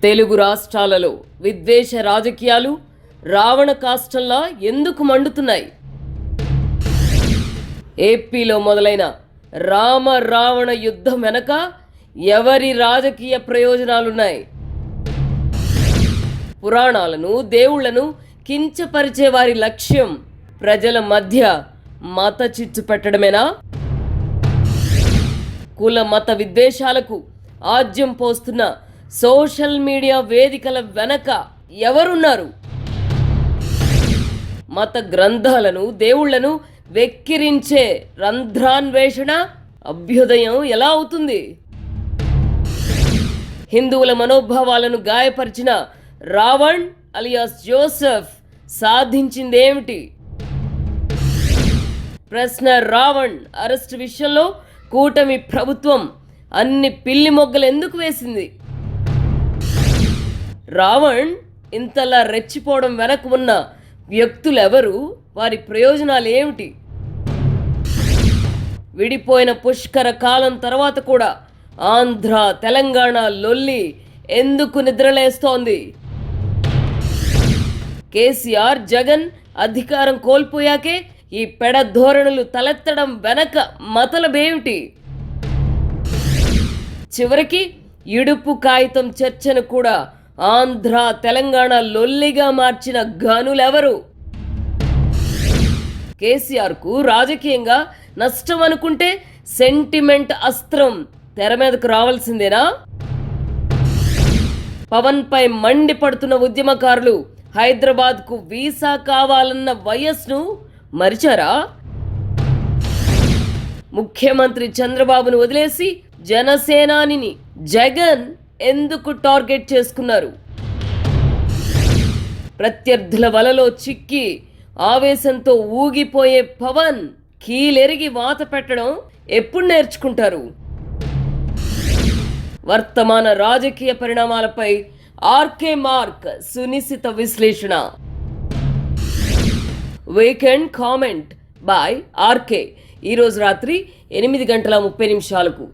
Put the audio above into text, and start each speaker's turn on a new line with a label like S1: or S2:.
S1: తెలుగు రాష్ట్రాలలో విద్వేష రాజకీయాలు రావణ కాష్టంలా ఎందుకు మండుతున్నాయి? ఏపీలో మొదలైన రామ రావణ యుద్ధం వెనక ఎవరి రాజకీయ ప్రయోజనాలున్నాయి? పురాణాలను దేవుళ్లను కించపరిచే వారి లక్ష్యం ప్రజల మధ్య మత చిచ్చు పెట్టడమేనా? కుల మత విద్వేషాలకు ఆజ్యం పోస్తున్న సోషల్ మీడియా వేదికల వెనక ఎవరున్నారు? మత గ్రంథాలను దేవుళ్లను వెక్కిరించే రంధ్రాన్వేషణ అభ్యుదయం ఎలా అవుతుంది? హిందువుల మనోభావాలను గాయపరిచిన రావణ్ అలియాస్ జోసెఫ్ సాధించిందేమిటి? ప్రశ్న రావణ్ అరెస్ట్ విషయంలో కూటమి ప్రభుత్వం అన్ని పిల్లి మొగ్గలు ఎందుకు వేసింది? రావణ్ ఇంతలా రెచ్చిపోవడం వెనక ఉన్న వ్యక్తులెవరు? వారి ప్రయోజనాలు ఏమిటి? విడిపోయిన పుష్కర కాలం తర్వాత కూడా ఆంధ్ర తెలంగాణ లొల్లి ఎందుకు నిద్రలేస్తోంది? కేసీఆర్ జగన్ అధికారం కోల్పోయాకే ఈ పెడ ధోరణులు తలెత్తడం వెనక మతలబేమిటి? చివరికి ఇడుపు కాగితం చర్చను కూడా ఆంధ్ర తెలంగాణ లొల్లిగా మార్చిన గనులెవరు? కేసీఆర్కు రాజకీయంగా నష్టం అనుకుంటే సెంటిమెంట్ అస్త్రం తెర మీదకు రావాల్సిందేనా? పవన్ పై మండిపడుతున్న ఉద్యమకారులు హైదరాబాద్కు వీసా కావాలన్న వయస్సును మరిచారా? ముఖ్యమంత్రి చంద్రబాబును వదిలేసి జనసేనానిని జగన్ ఎందుకు టార్గెట్ చేసుకున్నారు? ప్రత్యర్థుల వలలో చిక్కి ఆవేశంతో ఊగిపోయే పవన్ కీలెరిగి వాత పెట్టడం ఎప్పుడు నేర్చుకుంటారు? వర్తమాన రాజకీయ పరిణామాలపై ఆర్కే మార్క్ సునిశిత విశ్లేషణ. వీకెండ్ కామెంట్ బై ఆర్కే ఈరోజు రాత్రి 8:30 నిమిషాలకు.